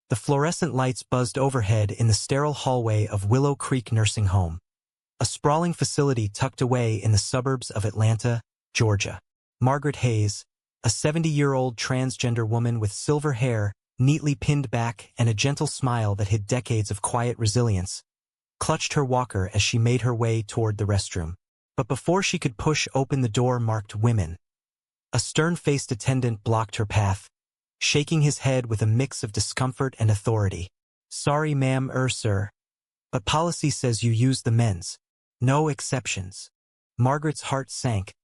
The fluorescent lights buzzed overhead in the sterile hallway of Willow Creek Nursing Home, a sprawling facility tucked away in the suburbs of Atlanta, Georgia. Margaret Hayes, a 70-year-old transgender woman with silver hair neatly pinned back and a gentle smile that hid decades of quiet resilience, clutched her walker as she made her way toward the restroom. But before she could push open the door marked Women, a stern-faced attendant blocked her path, shaking his head with a mix of discomfort and authority. "Sorry, ma'am, sir. But policy says you use the men's. No exceptions." Margaret's heart sank,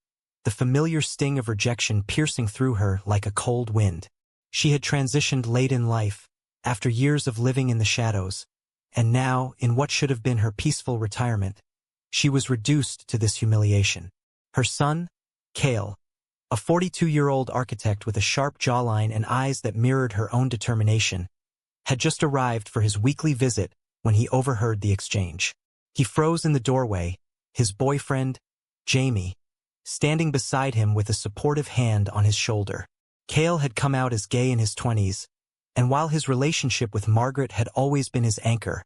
the familiar sting of rejection piercing through her like a cold wind. She had transitioned late in life, after years of living in the shadows, and now, in what should have been her peaceful retirement, she was reduced to this humiliation. Her son, Cale, a 42-year-old architect with a sharp jawline and eyes that mirrored her own determination, had just arrived for his weekly visit when he overheard the exchange. He froze in the doorway, his boyfriend, Jamie, standing beside him with a supportive hand on his shoulder. Cale had come out as gay in his 20s, and while his relationship with Margaret had always been his anchor,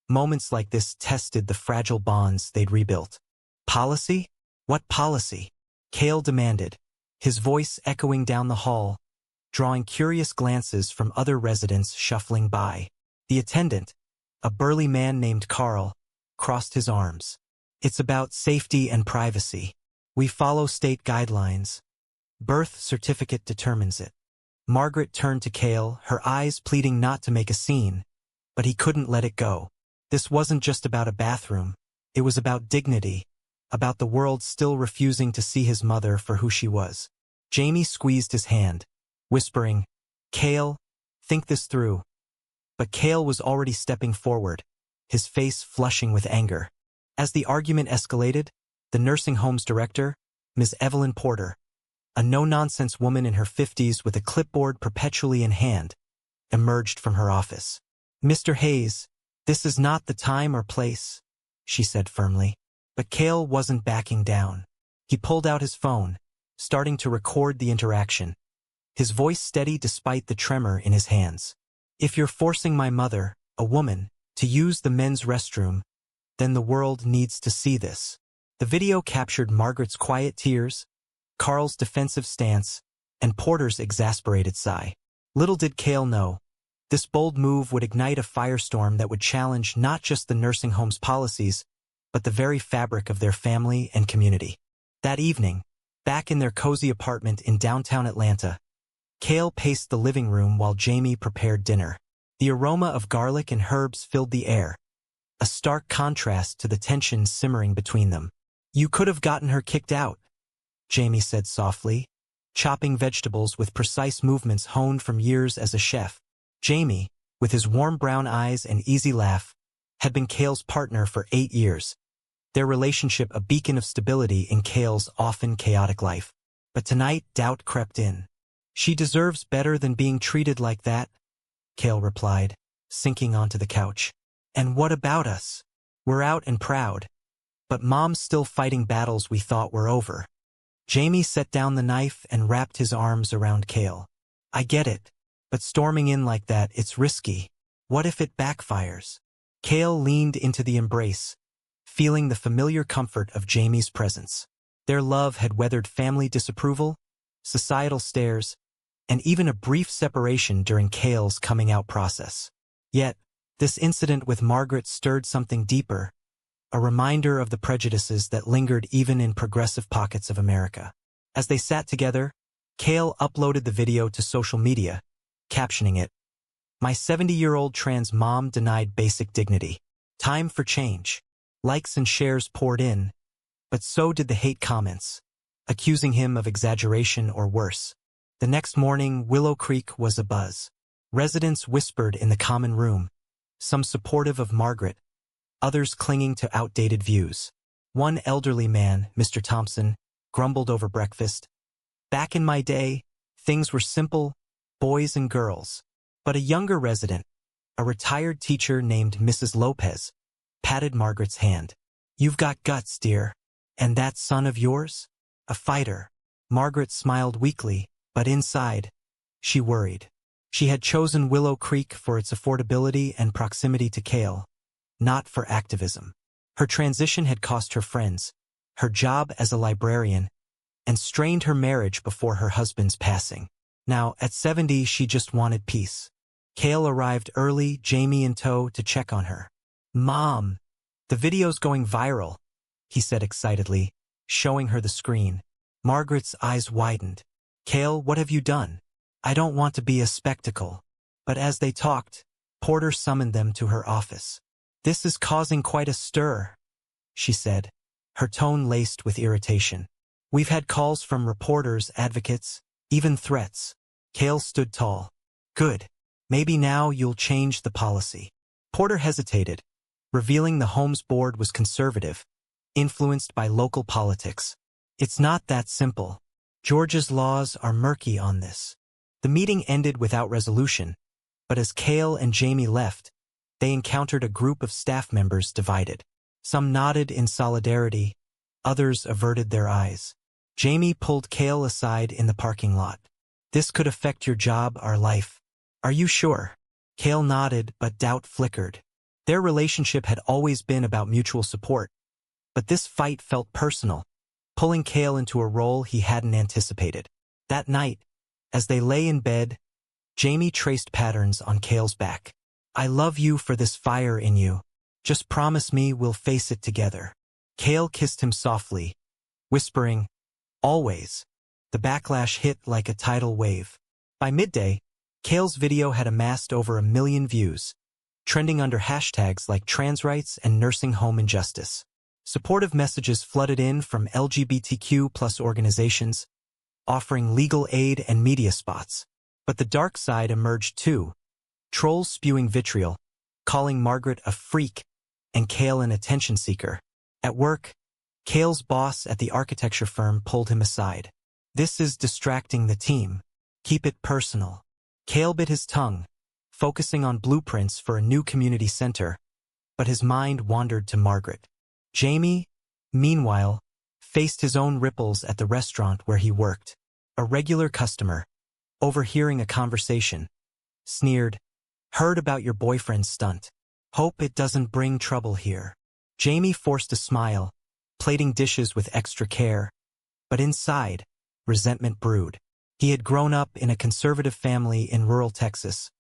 moments like this tested the fragile bonds they'd rebuilt. "Policy? What policy?" Cale demanded, his voice echoing down the hall, drawing curious glances from other residents shuffling by. The attendant, a burly man named Carl, crossed his arms. "It's about safety and privacy. We follow state guidelines. Birth certificate determines it." Margaret turned to Cale, her eyes pleading not to make a scene, but he couldn't let it go. This wasn't just about a bathroom. It was about dignity, about the world still refusing to see his mother for who she was. Jamie squeezed his hand, whispering, "Cale, think this through." But Cale was already stepping forward, his face flushing with anger. As the argument escalated, the nursing home's director, Ms. Evelyn Porter, a no-nonsense woman in her 50s with a clipboard perpetually in hand, emerged from her office. "Mr. Hayes, this is not the time or place," she said firmly. But Cale wasn't backing down. He pulled out his phone, starting to record the interaction, his voice steady despite the tremor in his hands. "If you're forcing my mother, a woman, to use the men's restroom, then the world needs to see this." The video captured Margaret's quiet tears, Carl's defensive stance, and Porter's exasperated sigh. Little did Cale know, this bold move would ignite a firestorm that would challenge not just the nursing home's policies, but the very fabric of their family and community. That evening, back in their cozy apartment in downtown Atlanta, Cale paced the living room while Jamie prepared dinner. The aroma of garlic and herbs filled the air, a stark contrast to the tension simmering between them. "You could have gotten her kicked out," Jamie said softly, chopping vegetables with precise movements honed from years as a chef. Jamie, with his warm brown eyes and easy laugh, had been Cale's partner for 8 years, their relationship a beacon of stability in Cale's often chaotic life. But tonight doubt crept in. "She deserves better than being treated like that," Cale replied, sinking onto the couch. "And what about us? We're out and proud. But Mom's still fighting battles we thought were over." Jamie set down the knife and wrapped his arms around Cale. "I get it, but storming in like that, it's risky. What if it backfires?" Cale leaned into the embrace, feeling the familiar comfort of Jamie's presence. Their love had weathered family disapproval, societal stares, and even a brief separation during Cale's coming-out process. Yet, this incident with Margaret stirred something deeper, a reminder of the prejudices that lingered even in progressive pockets of America. As they sat together, Cale uploaded the video to social media, captioning it, "My 70-year-old trans mom denied basic dignity. Time for change." Likes and shares poured in, but so did the hate comments, accusing him of exaggeration or worse. The next morning, Willow Creek was abuzz. Residents whispered in the common room, some supportive of Margaret, others clinging to outdated views. One elderly man, Mr. Thompson, grumbled over breakfast, "Back in my day, things were simple, boys and girls." But a younger resident, a retired teacher named Mrs. Lopez, patted Margaret's hand. "You've got guts, dear. And that son of yours? A fighter." Margaret smiled weakly, but inside, she worried. She had chosen Willow Creek for its affordability and proximity to Cale, not for activism. Her transition had cost her friends, her job as a librarian, and strained her marriage before her husband's passing. Now, at 70, she just wanted peace. Cale arrived early, Jamie in tow, to check on her. "Mom, the video's going viral," he said excitedly, showing her the screen. Margaret's eyes widened. "Cale, what have you done?" "I don't want to be a spectacle." But as they talked, Porter summoned them to her office. "This is causing quite a stir," she said, her tone laced with irritation. "We've had calls from reporters, advocates, even threats." Cale stood tall. "Good. Maybe now you'll change the policy." Porter hesitated, revealing the Homes Board was conservative, influenced by local politics. "It's not that simple. Georgia's laws are murky on this." The meeting ended without resolution, but as Cale and Jamie left, they encountered a group of staff members divided. Some nodded in solidarity, others averted their eyes. Jamie pulled Cale aside in the parking lot. "This could affect your job, our life. Are you sure?" Cale nodded, but doubt flickered. Their relationship had always been about mutual support, but this fight felt personal, pulling Cale into a role he hadn't anticipated. That night, as they lay in bed, Jamie traced patterns on Cale's back. "I love you for this fire in you. Just promise me we'll face it together." Cale kissed him softly, whispering, "Always." The backlash hit like a tidal wave. By midday, Cale's video had amassed over 1 million views, trending under hashtags like trans rights and nursing home injustice. Supportive messages flooded in from LGBTQ+ organizations, offering legal aid and media spots. But the dark side emerged too. Trolls spewing vitriol, calling Margaret a freak and Cale an attention seeker. At work, Cale's boss at the architecture firm pulled him aside. "This is distracting the team. Keep it personal." Cale bit his tongue, focusing on blueprints for a new community center, but his mind wandered to Margaret. Jamie, meanwhile, faced his own ripples at the restaurant where he worked. A regular customer, overhearing a conversation, sneered, "Heard about your boyfriend's stunt. Hope it doesn't bring trouble here." Jamie forced a smile, plating dishes with extra care, but inside, resentment brewed. He had grown up in a conservative family in rural Texas,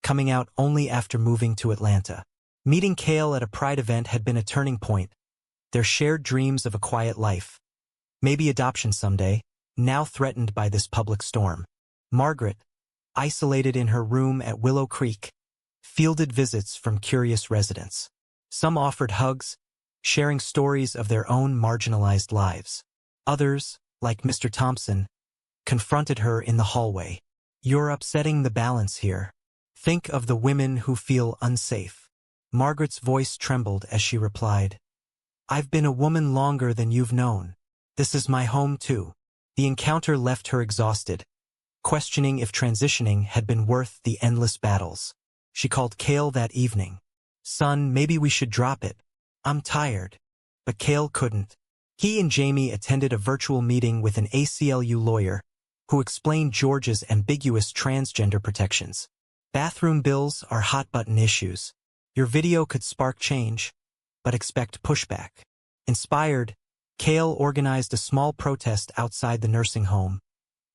coming out only after moving to Atlanta. Meeting Cale at a pride event had been a turning point, their shared dreams of a quiet life, maybe adoption someday, now threatened by this public storm. Margaret, isolated in her room at Willow Creek, fielded visits from curious residents. Some offered hugs, sharing stories of their own marginalized lives. Others, like Mr. Thompson, confronted her in the hallway. "You're upsetting the balance here. Think of the women who feel unsafe." Margaret's voice trembled as she replied, "I've been a woman longer than you've known. This is my home too." The encounter left her exhausted, questioning if transitioning had been worth the endless battles. She called Cale that evening. "Son, maybe we should drop it. I'm tired." But Cale couldn't. He and Jamie attended a virtual meeting with an ACLU lawyer who explained Georgia's ambiguous transgender protections. "Bathroom bills are hot-button issues. Your video could spark change, but expect pushback." Inspired, Cale organized a small protest outside the nursing home,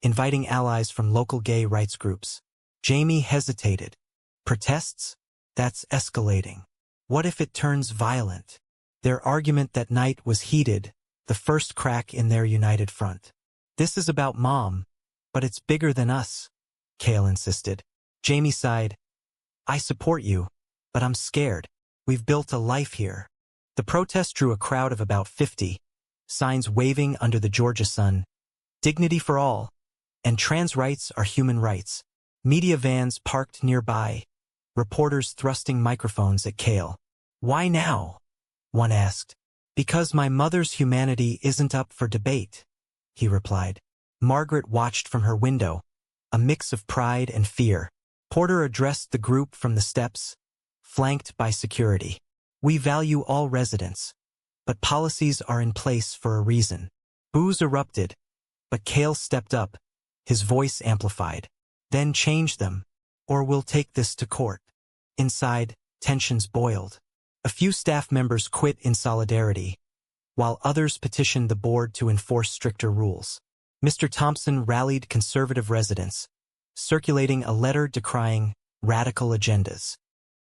inviting allies from local gay rights groups. Jamie hesitated. Protests? That's escalating. What if it turns violent? Their argument that night was heated, the first crack in their united front. "This is about Mom, but it's bigger than us," Cale insisted. Jamie sighed. "I support you, but I'm scared. We've built a life here." The protest drew a crowd of about 50, signs waving under the Georgia sun, "Dignity for all," and "Trans rights are human rights." Media vans parked nearby, reporters thrusting microphones at Cale. "Why now?" one asked. "Because my mother's humanity isn't up for debate," he replied. Margaret watched from her window, a mix of pride and fear. Porter addressed the group from the steps, flanked by security. "We value all residents, but policies are in place for a reason." Boos erupted, but Cale stepped up, his voice amplified. "Then change them. or we'll take this to court. Inside, tensions boiled. A few staff members quit in solidarity, while others petitioned the board to enforce stricter rules. Mr. Thompson rallied conservative residents, circulating a letter decrying radical agendas.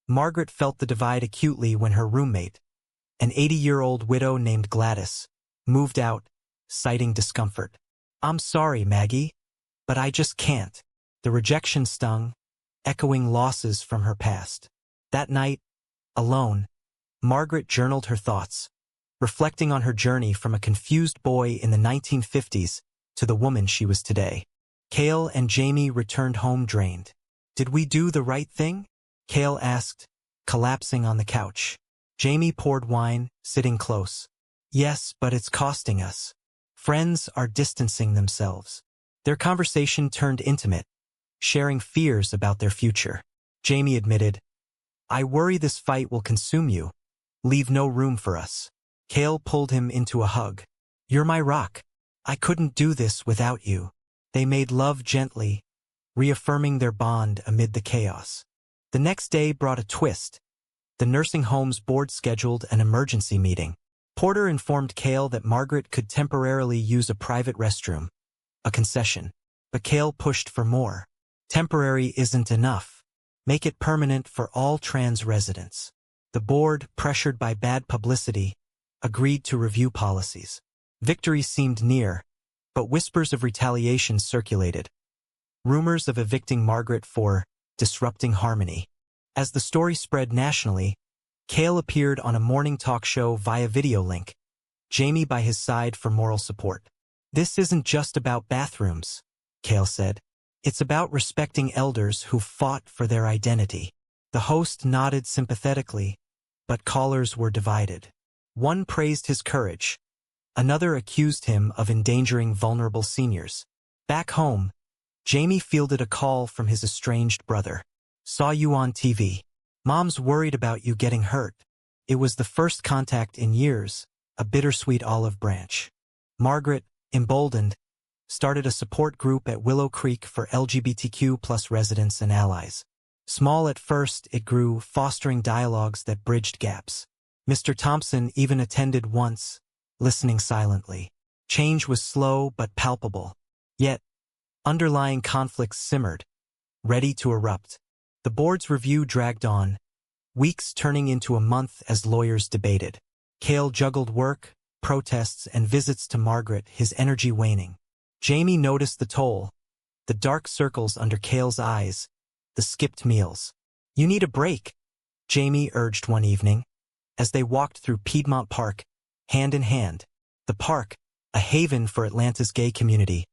Margaret felt the divide acutely when her roommate, an 80-year-old widow named Gladys, moved out, citing discomfort. "I'm sorry, Maggie, but I just can't." The rejection stung, echoing losses from her past. That night, alone, Margaret journaled her thoughts, reflecting on her journey from a confused boy in the 1950s to the woman she was today. Cale and Jamie returned home drained. "Did we do the right thing?" Cale asked, collapsing on the couch. Jamie poured wine, sitting close. "Yes, but it's costing us. Friends are distancing themselves." Their conversation turned intimate, sharing fears about their future. Jamie admitted, "I worry this fight will consume you, leave no room for us." Cale pulled him into a hug. "You're my rock. I couldn't do this without you." They made love gently, reaffirming their bond amid the chaos. The next day brought a twist. The nursing home's board scheduled an emergency meeting. Porter informed Cale that Margaret could temporarily use a private restroom, a concession. But Cale pushed for more. "Temporary isn't enough. Make it permanent for all trans residents." The board, pressured by bad publicity, agreed to review policies. Victory seemed near, but whispers of retaliation circulated. Rumors of evicting Margaret for disrupting harmony. As the story spread nationally, Cale appeared on a morning talk show via video link, Jamie by his side for moral support. "This isn't just about bathrooms," Cale said. "It's about respecting elders who fought for their identity." The host nodded sympathetically, but callers were divided. One praised his courage. Another accused him of endangering vulnerable seniors. Back home, Jamie fielded a call from his estranged brother. "Saw you on TV. Mom's worried about you getting hurt." It was the first contact in years, a bittersweet olive branch. Margaret, emboldened, started a support group at Willow Creek for LGBTQ+ residents and allies. Small at first, it grew, fostering dialogues that bridged gaps. Mr. Thompson even attended once, listening silently. Change was slow but palpable. Yet, underlying conflicts simmered, ready to erupt. The board's review dragged on, weeks turning into a month as lawyers debated. Cale juggled work, protests, and visits to Margaret, his energy waning. Jamie noticed the toll, the dark circles under Cale's eyes, the skipped meals. "You need a break," Jamie urged one evening, as they walked through Piedmont Park, hand in hand. The park, a haven for Atlanta's gay community,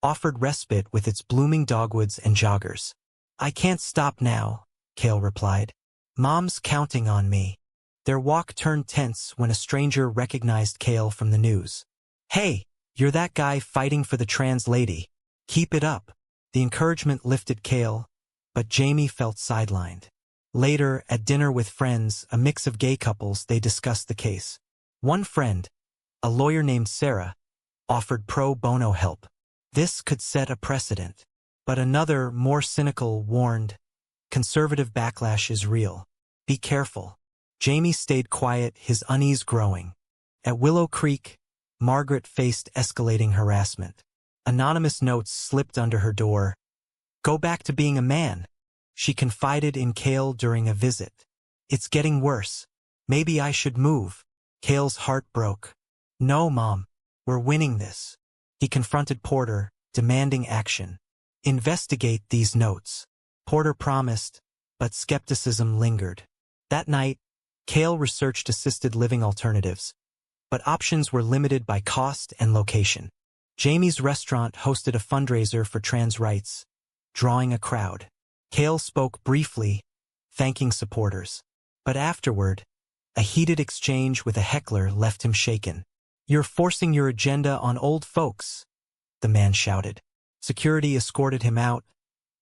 offered respite with its blooming dogwoods and joggers. "I can't stop now," Cale replied. "Mom's counting on me." Their walk turned tense when a stranger recognized Cale from the news. "Hey, you're that guy fighting for the trans lady. Keep it up." The encouragement lifted Cale, but Jamie felt sidelined. Later, at dinner with friends, a mix of gay couples, they discussed the case. One friend, a lawyer named Sarah, offered pro bono help. This could set a precedent. But another, more cynical, warned, "Conservative backlash is real. Be careful." Jamie stayed quiet, his unease growing. At Willow Creek, Margaret faced escalating harassment. Anonymous notes slipped under her door. "Go back to being a man," she confided in Cale during a visit. "It's getting worse. Maybe I should move." Cale's heart broke. "No, Mom. We're winning this." He confronted Porter, demanding action. "Investigate these notes." Porter promised, but skepticism lingered. That night, Cale researched assisted living alternatives, but options were limited by cost and location. Jamie's restaurant hosted a fundraiser for trans rights, drawing a crowd. Cale spoke briefly, thanking supporters. But afterward, a heated exchange with a heckler left him shaken. "You're forcing your agenda on old folks," the man shouted. Security escorted him out,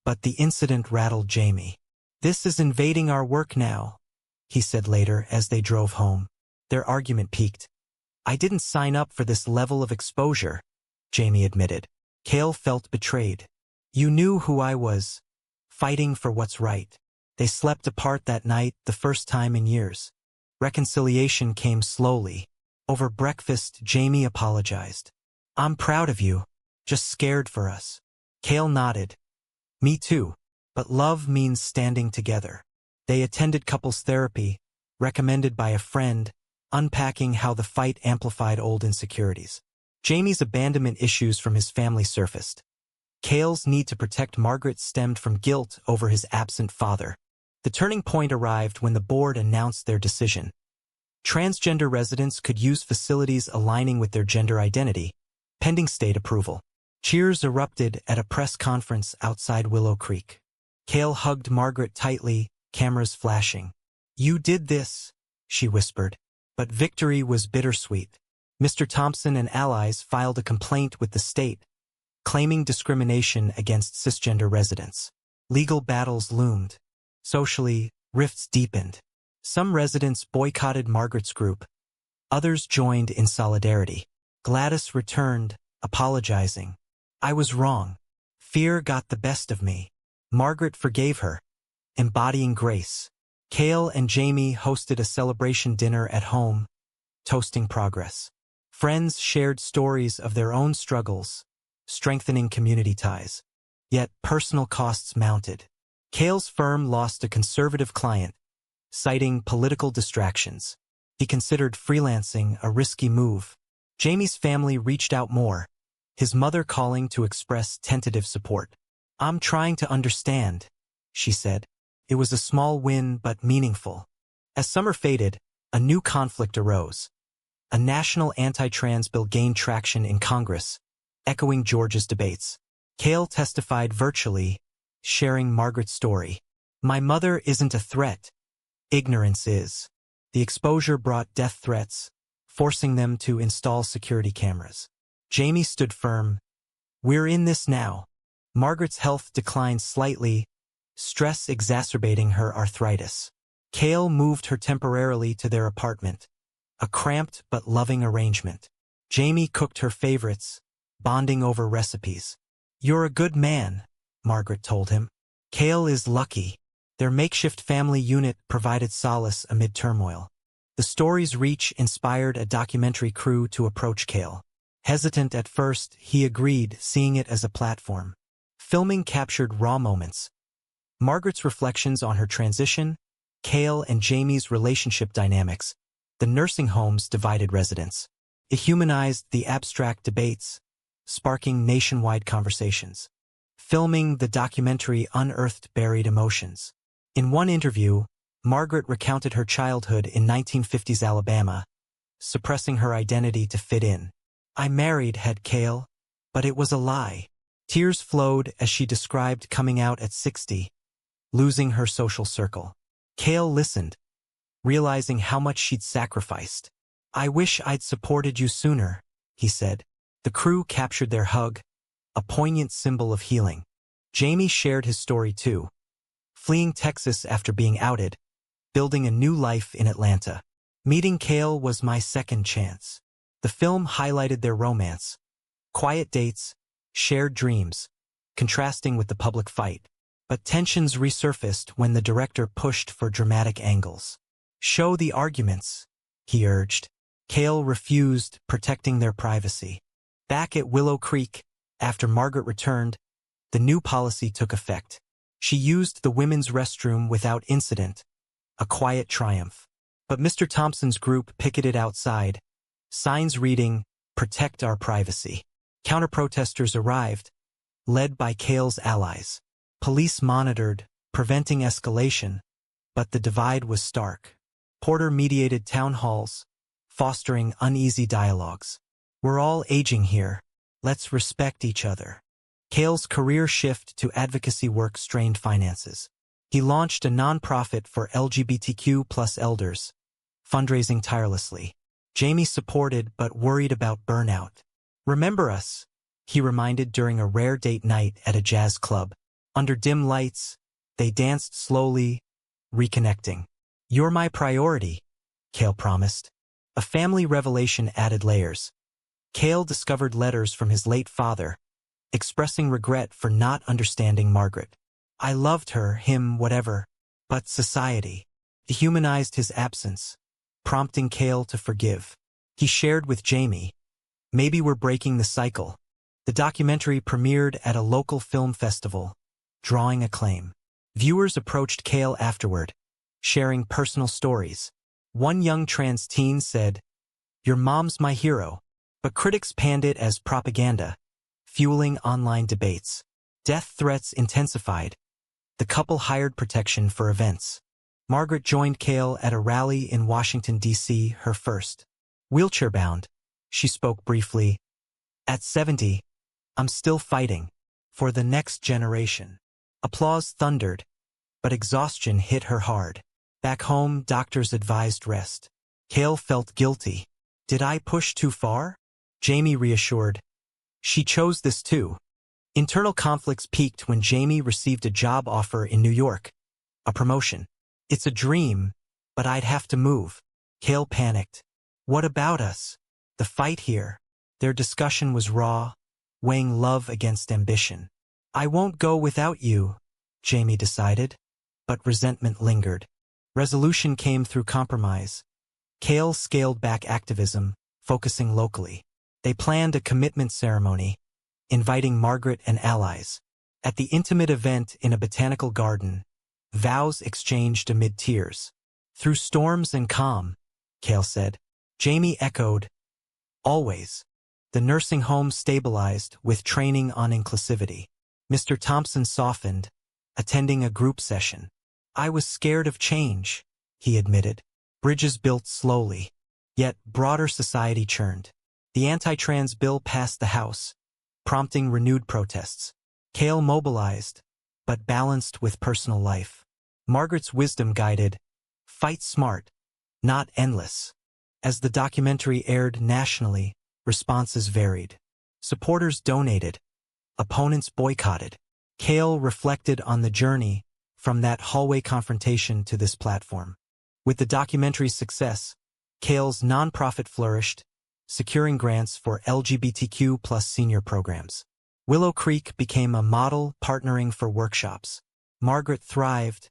but the incident rattled Jamie. "This is invading our work now," he said later as they drove home. Their argument peaked. "I didn't sign up for this level of exposure," Jamie admitted. Cale felt betrayed. "You knew who I was. fighting for what's right. They slept apart that night, the first time in years. Reconciliation came slowly. Over breakfast, Jamie apologized. "I'm proud of you. Just scared for us." Cale nodded. "Me too. But love means standing together." They attended couples therapy, recommended by a friend, unpacking how the fight amplified old insecurities. Jamie's abandonment issues from his family surfaced. Cale's need to protect Margaret stemmed from guilt over his absent father. The turning point arrived when the board announced their decision. Transgender residents could use facilities aligning with their gender identity, pending state approval. Cheers erupted at a press conference outside Willow Creek. Cale hugged Margaret tightly, cameras flashing. "You did this," she whispered. But victory was bittersweet. Mr. Thompson and allies filed a complaint with the state, claiming discrimination against cisgender residents. Legal battles loomed. Socially, rifts deepened. Some residents boycotted Margaret's group. Others joined in solidarity. Gladys returned, apologizing. "I was wrong. Fear got the best of me." Margaret forgave her, embodying grace. Cale and Jamie hosted a celebration dinner at home, toasting progress. Friends shared stories of their own struggles, strengthening community ties. Yet personal costs mounted. Cale's firm lost a conservative client, citing political distractions. He considered freelancing a risky move. Jamie's family reached out more, his mother calling to express tentative support. "I'm trying to understand," she said. It was a small win but meaningful. As summer faded, a new conflict arose. A national anti-trans bill gained traction in Congress, echoing Georgia's debates. Cale testified virtually, sharing Margaret's story. "My mother isn't a threat. Ignorance is." The exposure brought death threats, forcing them to install security cameras. Jamie stood firm. "We're in this now." Margaret's health declined slightly, stress exacerbating her arthritis. Cale moved her temporarily to their apartment, a cramped but loving arrangement. Jamie cooked her favorites, bonding over recipes. "You're a good man," Margaret told him. "Cale is lucky." Their makeshift family unit provided solace amid turmoil. The story's reach inspired a documentary crew to approach Cale. Hesitant at first, he agreed, seeing it as a platform. Filming captured raw moments. Margaret's reflections on her transition, Cale and Jamie's relationship dynamics, the nursing home's divided residents. It humanized the abstract debates, sparking nationwide conversations. Filming the documentary unearthed buried emotions. In one interview, Margaret recounted her childhood in 1950s Alabama, suppressing her identity to fit in. "I married head Cale, but it was a lie." Tears flowed as she described coming out at 60, losing her social circle. Cale listened, realizing how much she'd sacrificed. "I wish I'd supported you sooner," he said. The crew captured their hug, a poignant symbol of healing. Jamie shared his story too, fleeing Texas after being outed, building a new life in Atlanta. "Meeting Cale was my second chance." The film highlighted their romance. Quiet dates, shared dreams, contrasting with the public fight. But tensions resurfaced when the director pushed for dramatic angles. "Show the arguments," he urged. Cale refused, protecting their privacy. Back at Willow Creek, after Margaret returned, the new policy took effect. She used the women's restroom without incident, a quiet triumph. But Mr. Thompson's group picketed outside, signs reading, "Protect our privacy." Counter-protesters arrived, led by Cale's allies. Police monitored, preventing escalation, but the divide was stark. Porter mediated town halls, fostering uneasy dialogues. "We're all aging here. Let's respect each other." Cale's career shift to advocacy work strained finances. He launched a nonprofit for LGBTQ+ elders, fundraising tirelessly. Jamie supported but worried about burnout. "Remember us," he reminded during a rare date night at a jazz club. Under dim lights, they danced slowly, reconnecting. "You're my priority," Cale promised. A family revelation added layers. Cale discovered letters from his late father, expressing regret for not understanding Margaret. I loved her, him, whatever. But society dehumanized his absence, prompting Cale to forgive. He shared with Jamie, maybe we're breaking the cycle. The documentary premiered at a local film festival, drawing acclaim. Viewers approached Cale afterward, sharing personal stories. One young trans teen said, "Your mom's my hero," but critics panned it as propaganda, fueling online debates. Death threats intensified. The couple hired protection for events. Margaret joined Cale at a rally in Washington, D.C., her first. Wheelchair-bound, she spoke briefly, "At 70, I'm still fighting for the next generation." Applause thundered, but exhaustion hit her hard. Back home, doctors advised rest. Cale felt guilty. "Did I push too far?" Jamie reassured, "She chose this too." Internal conflicts peaked when Jamie received a job offer in New York. A promotion. "It's a dream, but I'd have to move." Cale panicked. "What about us? The fight here?" Their discussion was raw, weighing love against ambition. "I won't go without you," Jamie decided, but resentment lingered. Resolution came through compromise. Cale scaled back activism, focusing locally. They planned a commitment ceremony, inviting Margaret and allies. At the intimate event in a botanical garden, vows exchanged amid tears. "Through storms and calm," Cale said. Jamie echoed, "Always." The nursing home stabilized with training on inclusivity. Mr. Thompson softened, attending a group session. "I was scared of change," he admitted. Bridges built slowly, yet broader society churned. The anti-trans bill passed the House, prompting renewed protests. Cale mobilized, but balanced with personal life. Margaret's wisdom guided, "Fight smart, not endless." As the documentary aired nationally, responses varied. Supporters donated, opponents boycotted. Cale reflected on the journey from that hallway confrontation to this platform. With the documentary's success, Cale's nonprofit flourished, securing grants for LGBTQ+ senior programs. Willow Creek became a model, partnering for workshops. Margaret thrived,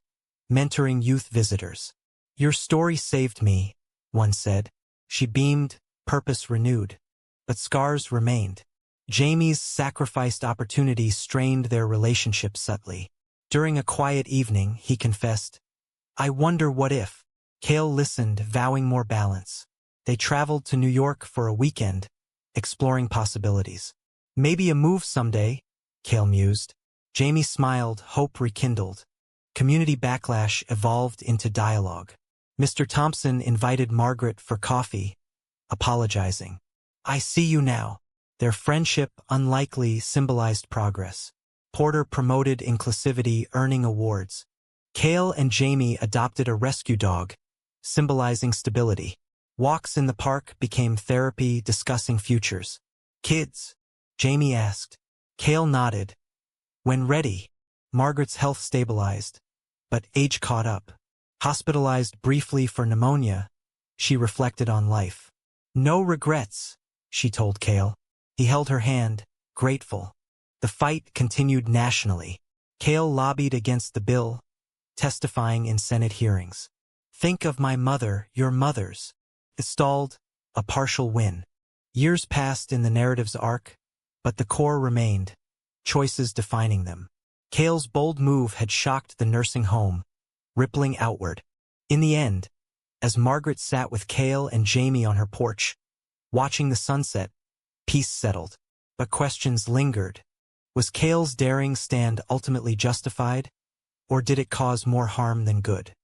mentoring youth visitors. "Your story saved me," one said. She beamed, purpose renewed. But scars remained. Jamie's sacrificed opportunity strained their relationship subtly. During a quiet evening, he confessed, "I wonder what if." Cale listened, vowing more balance. They traveled to New York for a weekend, exploring possibilities. "Maybe a move someday," Cale mused. Jamie smiled, hope rekindled. Community backlash evolved into dialogue. Mr. Thompson invited Margaret for coffee, apologizing. "I see you now." Their friendship, unlikely, symbolized progress. Porter promoted inclusivity, earning awards. Cale and Jamie adopted a rescue dog, symbolizing stability. Walks in the park became therapy, discussing futures. "Kids?" Jamie asked. Cale nodded. When ready, Margaret's health stabilized, but age caught up. Hospitalized briefly for pneumonia, she reflected on life. "No regrets," she told Cale. He held her hand, grateful. The fight continued nationally. Cale lobbied against the bill, testifying in Senate hearings. "Think of my mother, your mothers." It stalled, a partial win. Years passed in the narrative's arc, but the core remained, choices defining them. Cale's bold move had shocked the nursing home, rippling outward. In the end, as Margaret sat with Cale and Jamie on her porch, watching the sunset, peace settled. But questions lingered. Was Cale's daring stand ultimately justified, or did it cause more harm than good?